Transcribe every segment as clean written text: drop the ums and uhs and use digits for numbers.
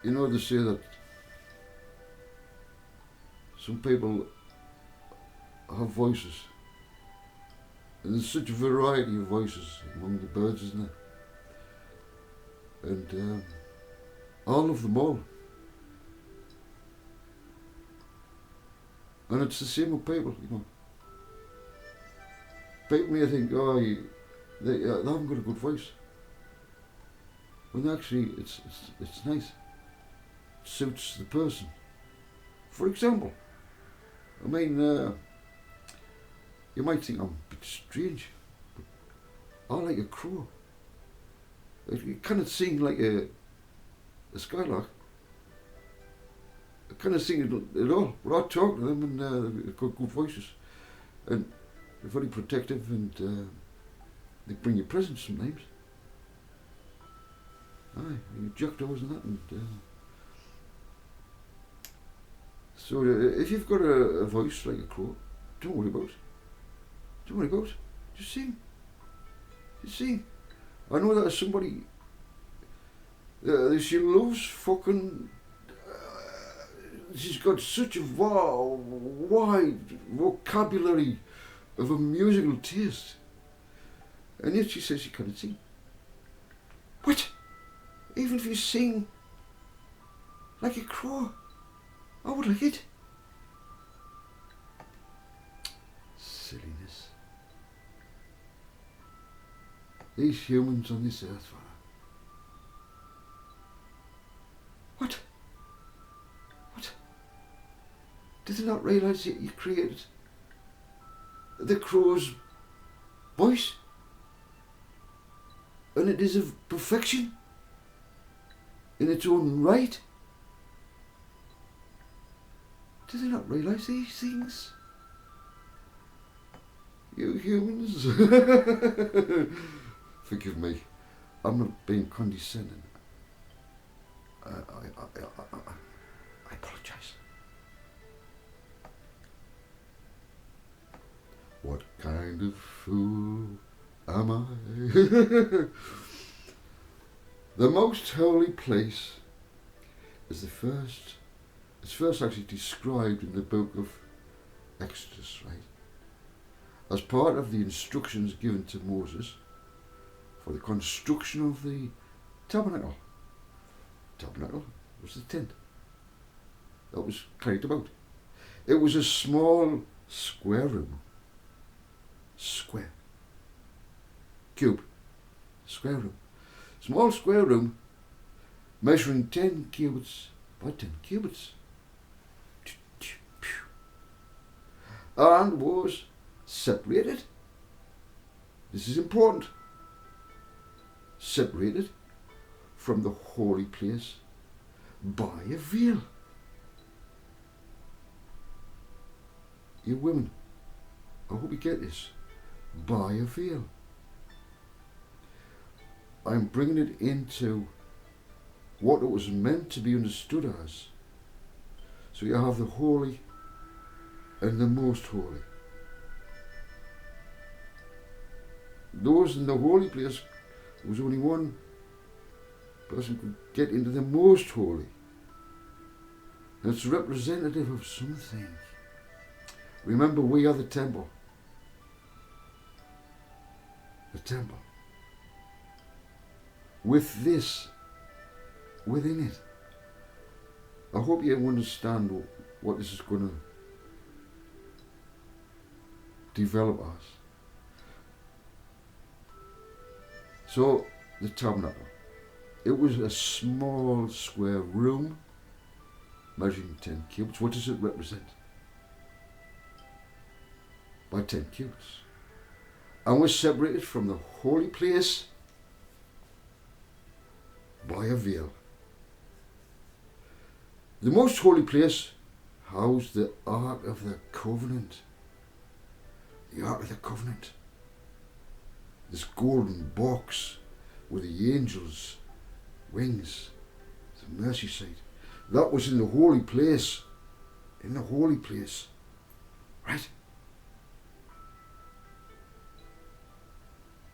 You know, they say that some people have voices, and there's such a variety of voices among the birds, isn't there? And I love them all. And it's the same with people, you know. People may think, oh, they haven't got a good voice. When actually, it's nice. It suits the person. For example, I mean, you might think I'm a bit strange, but I like a crow. You cannot sing like a skylark. I cannot sing it at all, but I talk to them and they've got good voices. And they're very protective and they bring you presents sometimes. Aye, you jackdaws and that. And, so if you've got a voice like a crow, don't worry about it. Don't worry about it. Just sing. Just sing. I know that somebody, she loves fucking, she's got such a wide vocabulary of a musical taste. And yet she says she can't sing. What? Even if you sing like a crow, I would like it. Silliness. These humans on this earth, father. What? What? Did they not realise that you created the crow's voice? And it is of perfection in its own right? Do they not realise these things? You humans. Forgive me. I'm not being condescending. I apologise. What kind of fool am I? The most holy place is it's first actually described in the book of Exodus, right? As part of the instructions given to Moses for the construction of the tabernacle. Tabernacle was the tent that was carried about. It was a small square room. Square. Cube. Square room. Small square room measuring 10 cubits by 10 cubits. And was separated. This is important. Separated from the holy place by a veil. You women, I hope you get this. By a veil. I'm bringing it into what it was meant to be understood as. So you have the holy and the most holy. Those in the holy place, there was only one person could get into the most holy. And it's representative of something. Remember, we are the temple. The temple. With this within it. I hope you understand what this is going to develop as. So, the tabernacle. It was a small square room measuring 10 cubits. What does it represent? By 10 cubits. And was separated from the holy place by a veil. The most holy place housed the Ark of the Covenant. The Ark of the Covenant. This golden box with the angels' wings, the mercy seat. That was in the holy place. In the holy place. Right?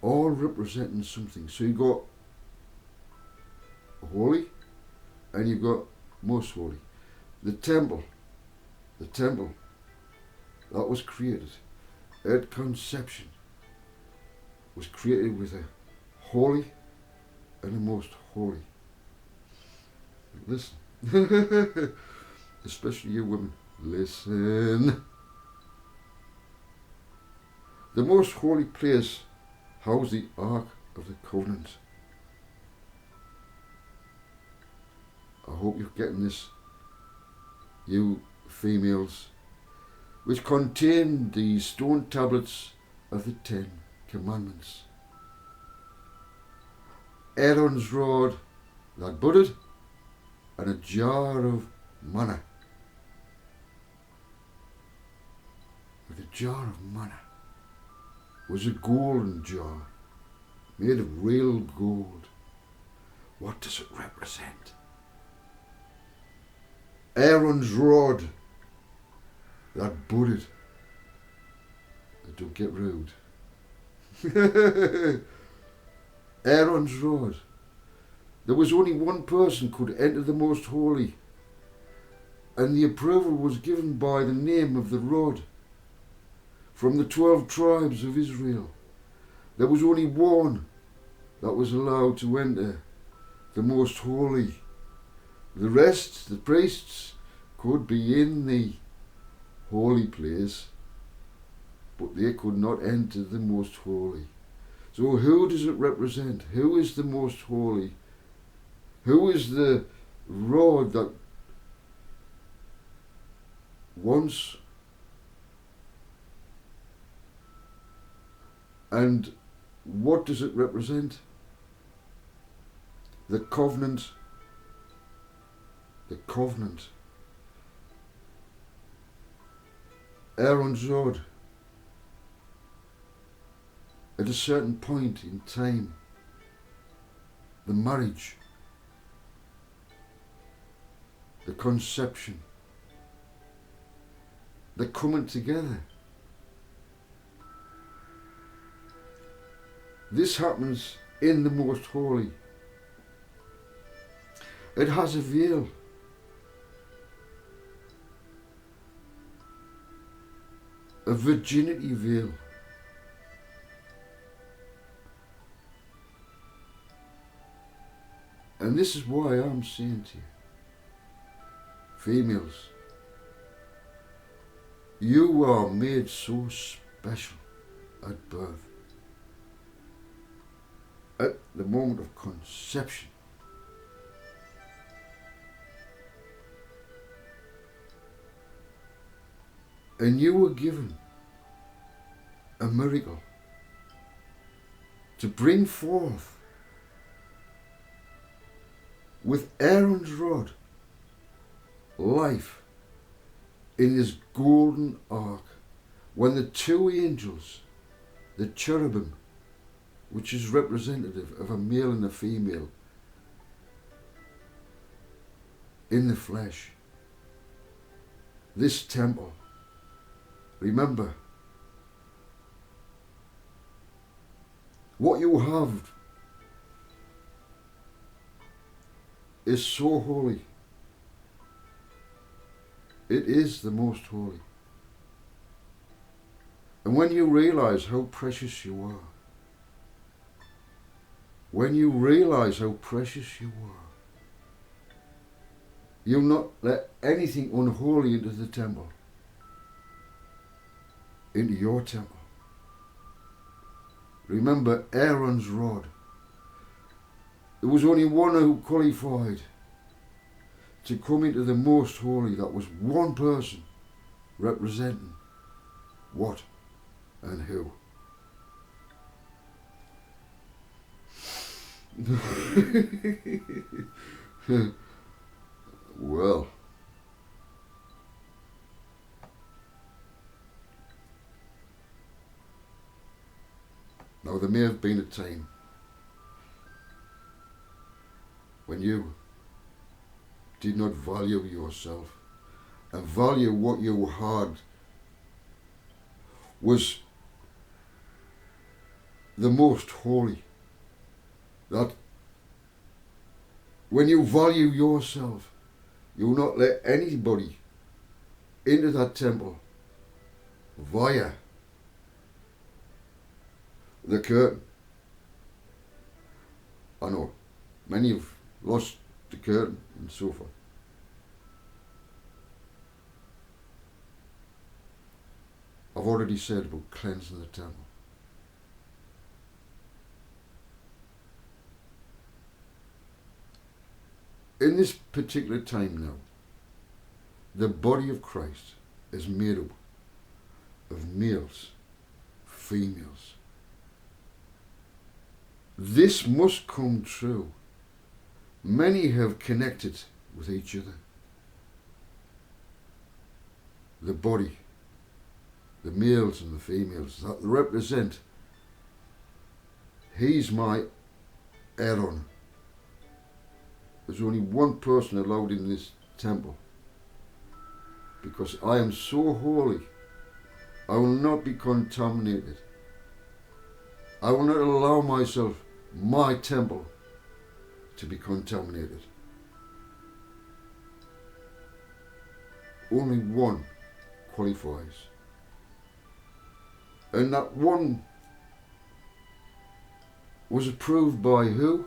All representing something. So you got holy, and you've got most holy. The temple that was created at conception was created with a holy and a most holy. Listen. Especially you women. Listen. The most holy place housed the Ark of the Covenant. I hope you're getting this, you females, which contained the stone tablets of the 10 Commandments. Aaron's rod that budded, and a jar of manna. But the jar of manna was a golden jar made of real gold. What does it represent? Aaron's rod that budded. Don't get rude. Aaron's rod. There was only one person could enter the most holy, and the approval was given by the name of the rod. From the 12 tribes of Israel, there was only one that was allowed to enter the most holy. The rest, the priests, could be in the holy place, but they could not enter the most holy. So who does it represent? Who is the most holy? Who is the rod that once and what does it represent? The covenant. The covenant. Aaron's rod. At a certain point in time, the marriage, the conception, the coming together. This happens in the most holy. It has a veil. A virginity veil. And this is why I'm saying to you, females, you are made so special at birth. At the moment of conception. And you were given a miracle to bring forth with Aaron's rod life in his golden ark, when the 2 angels, the cherubim, which is representative of a male and a female in the flesh, this temple, remember, what you have is so holy. It is the most holy. And when you realize how precious you are, when you realize how precious you are, you'll not let anything unholy into the temple, into your temple. Remember Aaron's rod. There was only one who qualified to come into the most holy. That was one person representing what and who. Well, now there may have been a time when you did not value yourself and value what you had was the most holy, that when you value yourself, you will not let anybody into that temple via the curtain. I know many have lost the curtain and so forth. I've already said about cleansing the temple. In this particular time now, the body of Christ is made up of males, females. This must come true. Many have connected with each other. The body, the males and the females that represent, he's my Aaron. There's only one person allowed in this temple, because I am so holy. I will not be contaminated. I will not allow myself, my temple, to be contaminated. Only one qualifies. And that one was approved by who?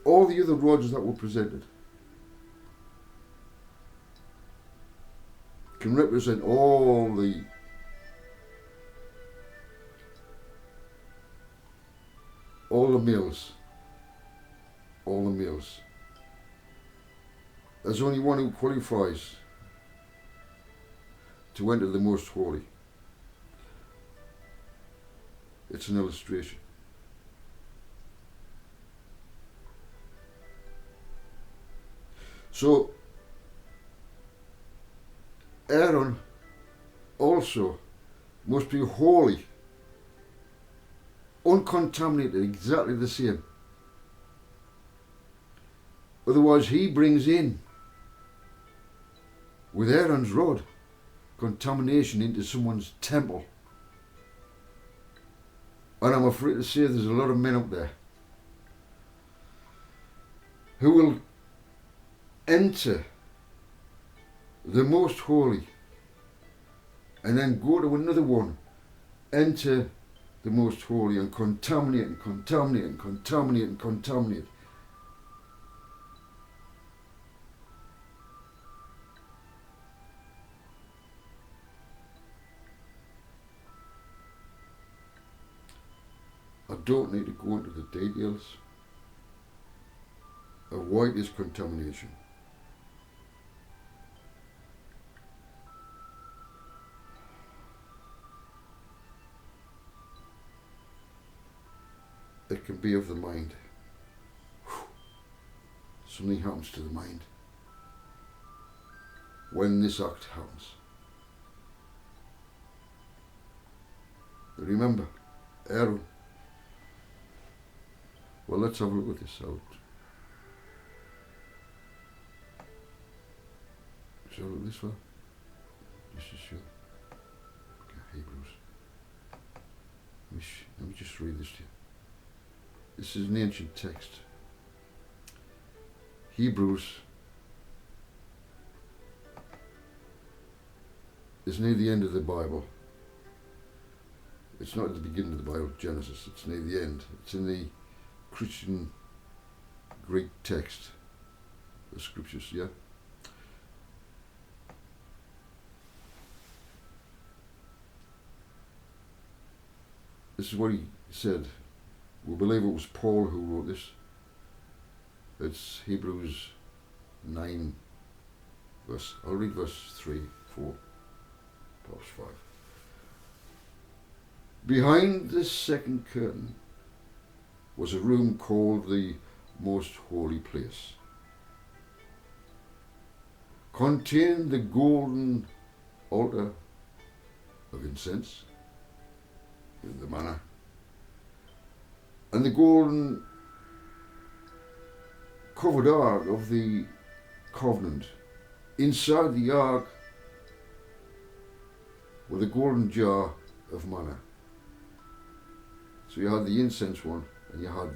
All the other rods that were presented can represent all the males. All the males. There's only one who qualifies to enter the most holy. It's an illustration. So Aaron also must be holy, uncontaminated, exactly the same. Otherwise he brings in, with Aaron's rod, contamination into someone's temple. And I'm afraid to say there's a lot of men out there who will enter the most holy and then go to another one, enter the most holy, and contaminate and contaminate and contaminate and contaminate. I don't need to go into the details of why this contamination. It can be of the mind. Something happens to the mind when this act happens. Remember, Aaron. Well, let's have a look at this out. Shall I look this far? Just to show. Okay, Hebrews. Let me just read this to you. This is an ancient text. Hebrews is near the end of the Bible. It's not at the beginning of the Bible, Genesis. It's near the end. It's in the Christian Greek text, the scriptures, yeah? This is what he said. We believe it was Paul who wrote this. It's Hebrews 9 verse, I'll read verse 3, 4, perhaps 5. Behind this second curtain was a room called the Most Holy Place, contained the golden altar of incense, the manna, and the golden covered ark of the covenant. Inside the ark with a golden jar of manna. So you had the incense one, and you had